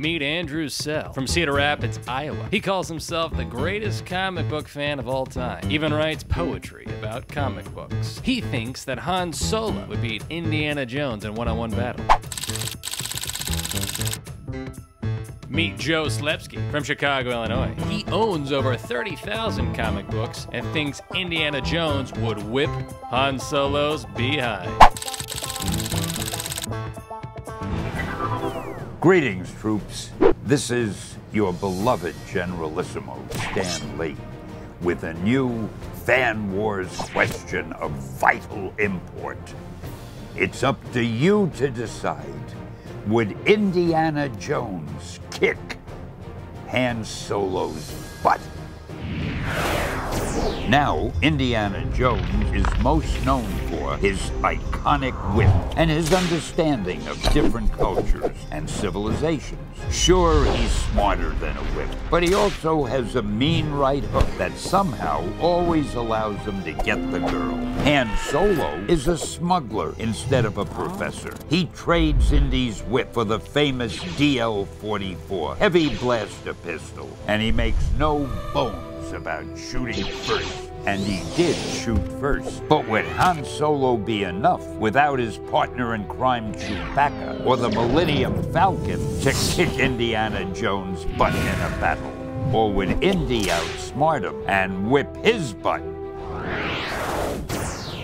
Meet Andrew Sell from Cedar Rapids, Iowa. He calls himself the greatest comic book fan of all time. Even writes poetry about comic books. He thinks that Han Solo would beat Indiana Jones in one-on-one battle. Meet Joe Slepsky from Chicago, Illinois. He owns over 30,000 comic books and thinks Indiana Jones would whip Han Solo's behind. Greetings, troops. This is your beloved Generalissimo, Stan Lee, with a new FanWars question of vital import. It's up to you to decide. Would Indiana Jones kick Han Solo's butt? Now, Indiana Jones is most known for his iconic whip and his understanding of different cultures and civilizations. Sure, he's smarter than a whip, but he also has a mean right hook that somehow always allows him to get the girl. Han Solo is a smuggler instead of a professor. He trades Indy's whip for the famous DL-44 heavy blaster pistol, and he makes no bones about shooting first. And he did shoot first. But would Han Solo be enough without his partner in crime Chewbacca or the Millennium Falcon to kick Indiana Jones' butt in a battle? Or would Indy outsmart him and whip his butt?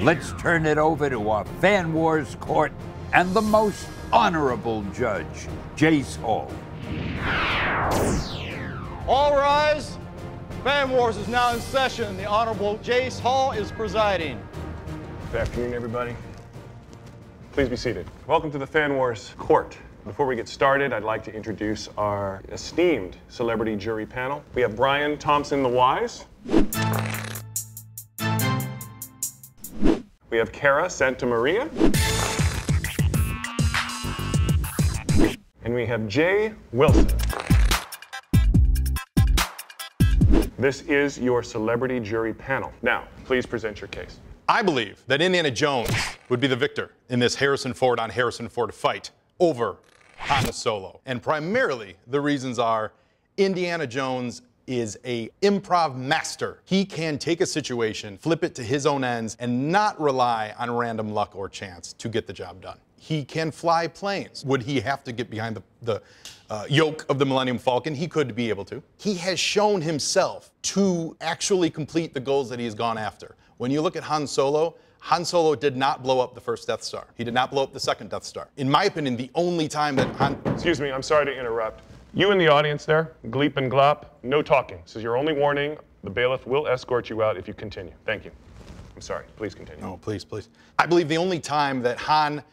Let's turn it over to our FanWars court and the most honorable judge, Jace Hall. All rise. FanWars is now in session. The Honorable Jace Hall is presiding. Good afternoon, everybody. Please be seated. Welcome to the FanWars court. Before we get started, I'd like to introduce our esteemed celebrity jury panel. We have Brian Thompson the Wise. We have Cara Santamaria. And we have Jay Wilson. This is your celebrity jury panel. Now, please present your case. I believe that Indiana Jones would be the victor in this Harrison Ford on Harrison Ford fight over Han Solo. And primarily, the reasons are Indiana Jones is an improv master. He can take a situation, flip it to his own ends, and not rely on random luck or chance to get the job done. He can fly planes. Would he have to get behind the yoke of the Millennium Falcon? He could be able to. He has shown himself to actually complete the goals that he has gone after. When you look at Han Solo did not blow up the first Death Star. He did not blow up the second Death Star. In my opinion, the only time that Han... Excuse me, I'm sorry to interrupt. You in the audience there, Gleep and Glop, no talking. This is your only warning. The bailiff will escort you out if you continue. Thank you. I'm sorry, please continue. No, please, please. I believe the only time that Han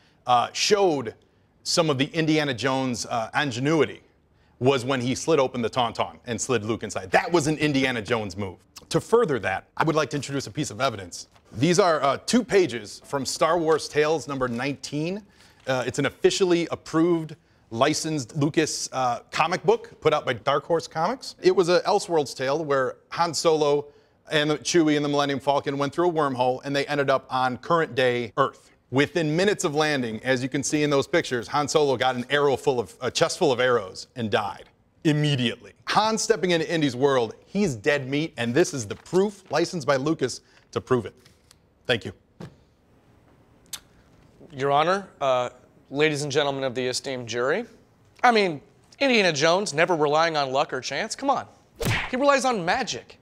showed some of the Indiana Jones ingenuity was when he slid open the Tauntaun and slid Luke inside. That was an Indiana Jones move. To further that, I would like to introduce a piece of evidence. These are 2 pages from Star Wars Tales number 19. It's an officially approved, licensed Lucas comic book put out by Dark Horse Comics. It was an Elseworlds tale where Han Solo and Chewie and the Millennium Falcon went through a wormhole and they ended up on current day Earth. Within minutes of landing, as you can see in those pictures, Han Solo got a chest full of arrows and died immediately. Han stepping into Indy's world, he's dead meat, and this is the proof, licensed by Lucas, to prove it. Thank you. Your Honor, ladies and gentlemen of the esteemed jury, I mean, Indiana Jones never relying on luck or chance, come on. He relies on magic.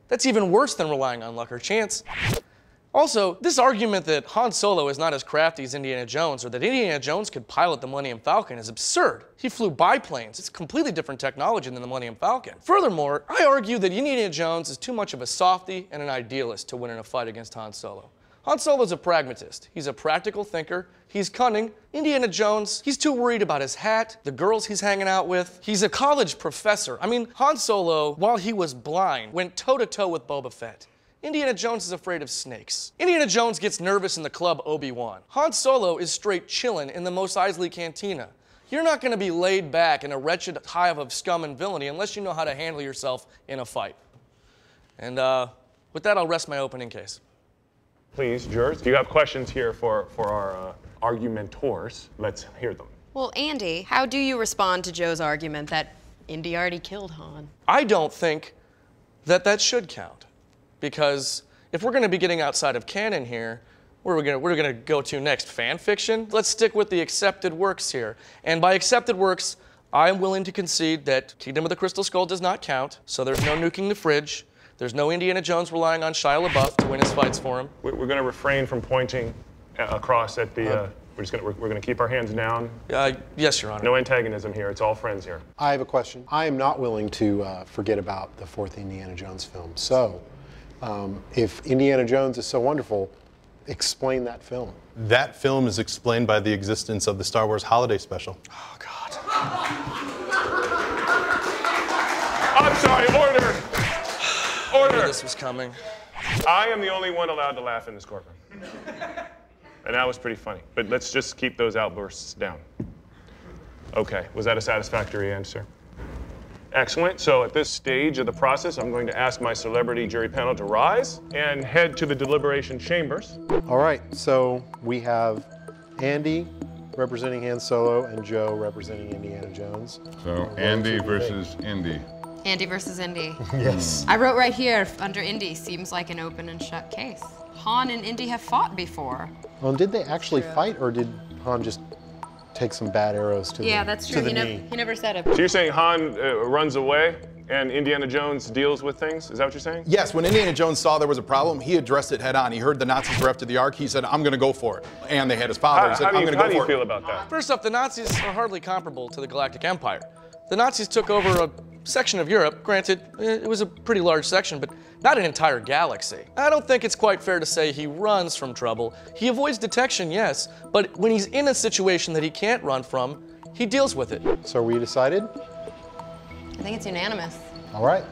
That's even worse than relying on luck or chance. Also, this argument that Han Solo is not as crafty as Indiana Jones or that Indiana Jones could pilot the Millennium Falcon is absurd. He flew biplanes. It's completely different technology than the Millennium Falcon. Furthermore, I argue that Indiana Jones is too much of a softie and an idealist to win in a fight against Han Solo. Han Solo's a pragmatist. He's a practical thinker. He's cunning. Indiana Jones, he's too worried about his hat, the girls he's hanging out with. He's a college professor. I mean, Han Solo, while he was blind, went toe-to-toe with Boba Fett. Indiana Jones is afraid of snakes. Indiana Jones gets nervous in the club Obi-Wan. Han Solo is straight chillin' in the Mos Eisley Cantina. You're not gonna be laid back in a wretched hive of scum and villainy unless you know how to handle yourself in a fight. And with that, I'll rest my opening case. Please, jurors, do you have questions here for our argumentors? Let's hear them. Well, Andy, how do you respond to Joe's argument that Indy already killed Han? I don't think that that should count, because if we're going to be getting outside of canon here, where are we going to go to next? Fan fiction? Let's stick with the accepted works here. And by accepted works, I'm willing to concede that Kingdom of the Crystal Skull does not count, so there's no nuking the fridge. There's no Indiana Jones relying on Shia LaBeouf to win his fights for him. We're going to refrain from pointing across at the. We're going to keep our hands down. Yes, Your Honor. No antagonism here. It's all friends here. I have a question. I am not willing to forget about the fourth Indiana Jones film. So, if Indiana Jones is so wonderful, explain that film. That film is explained by the existence of the Star Wars Holiday Special. Oh, God. I'm sorry, order! I knew this was coming. I am the only one allowed to laugh in this courtroom. And that was pretty funny. But let's just keep those outbursts down. Okay, was that a satisfactory answer? Excellent. So at this stage of the process, I'm going to ask my celebrity jury panel to rise and head to the deliberation chambers. All right, so we have Andy representing Han Solo and Joe representing Indiana Jones. So Andy versus Indy. Andy versus Indy. Yes. I wrote right here, under Indy, seems like an open and shut case. Han and Indy have fought before. Well, did they actually fight, or did Han just take some bad arrows to the knee? Yeah, that's true. He never said it. So you're saying Han runs away and Indiana Jones deals with things? Is that what you're saying? Yes, when Indiana Jones saw there was a problem, he addressed it head on. He heard the Nazis were after the Ark. He said, I'm going to go for it. And they had his father. He said, I'm going to go for it. How do you feel about that? First off, the Nazis are hardly comparable to the Galactic Empire. The Nazis took over a section of Europe. Granted, it was a pretty large section, but not an entire galaxy. I don't think it's quite fair to say he runs from trouble. He avoids detection, yes, but when he's in a situation that he can't run from, he deals with it. So we decided? I think it's unanimous. All right.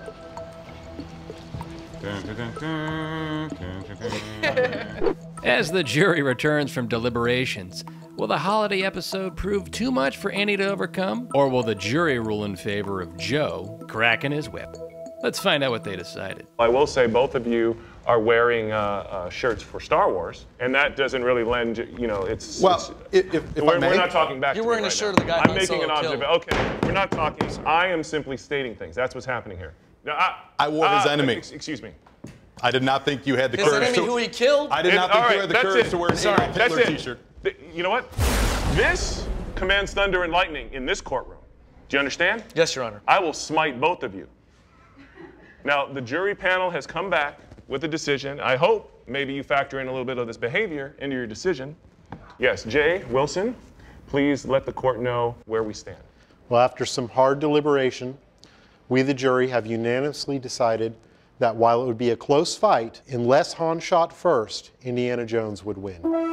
As the jury returns from deliberations, will the holiday episode prove too much for Andy to overcome? Or will the jury rule in favor of Joe cracking his whip? Let's find out what they decided. I will say both of you are wearing shirts for Star Wars, and that doesn't really lend, you know, it's... Well, if we're not talking back to You're me wearing right a shirt now. of the guy I'm Han making an Solo killed. observation. Okay, we're not talking. I am simply stating things. That's what's happening here. Now, I wore his enemy. Excuse me. I did not think you had the His courage enemy to... who he killed? I did not think All you right, had the that's courage it. to wear an Sorry, Adolf that's Hitler it. t-shirt. You know what? This commands thunder and lightning in this courtroom. Do you understand? Yes, Your Honor. I will smite both of you. Now, the jury panel has come back with a decision. I hope maybe you factor in a little bit of this behavior into your decision. Yes, Jay Wilson, please let the court know where we stand. Well, after some hard deliberation, we, the jury, have unanimously decided that while it would be a close fight, unless Han shot first, Indiana Jones would win. Order!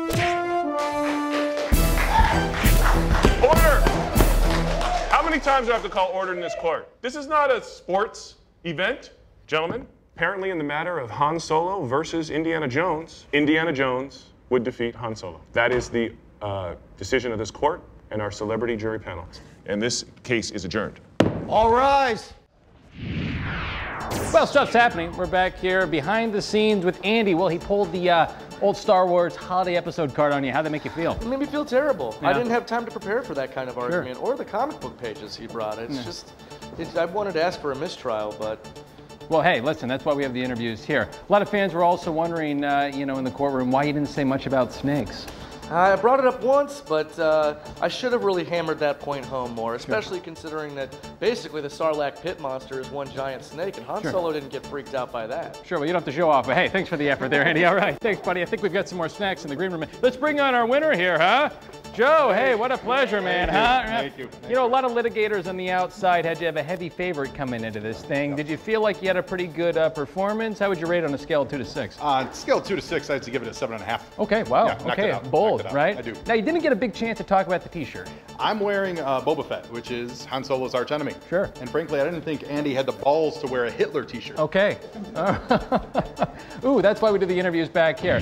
How many times do I have to call order in this court? This is not a sports event, gentlemen. Apparently in the matter of Han Solo versus Indiana Jones would defeat Han Solo. That is the decision of this court and our celebrity jury panel. And this case is adjourned. All rise. Well, stuff's happening. We're back here behind the scenes with Andy. Well, he pulled the old Star Wars holiday episode card on you. How'd that make you feel? It made me feel terrible. Yeah. I didn't have time to prepare for that kind of argument or the comic book pages he brought. It's just, I wanted to ask for a mistrial, but... Well, hey, listen, that's why we have the interviews here. A lot of fans were also wondering, you know, in the courtroom, why you didn't say much about snakes. I brought it up once, but I should have really hammered that point home more, especially considering that basically the Sarlacc pit monster is one giant snake, and Han Solo didn't get freaked out by that. Sure, well, you don't have to show off, but hey, thanks for the effort there, Andy. All right, thanks, buddy. I think we've got some more snacks in the green room. Let's bring on our winner here, huh? Joe, hey, what a pleasure, man, huh? Thank you. You know, a lot of litigators on the outside had you have a heavy favorite coming into this thing. Did you feel like you had a pretty good performance? How would you rate on a scale of 2 to 6? Scale 2 to 6, I'd have to give it a 7.5. Okay, wow. Yeah, knocked it okay, out, bold, knocked it out. right? I do. Now, you didn't get a big chance to talk about the t-shirt. I'm wearing Boba Fett, which is Han Solo's arch enemy. Sure. And frankly, I didn't think Andy had the balls to wear a Hitler t-shirt. Okay. Ooh, that's why we do the interviews back here.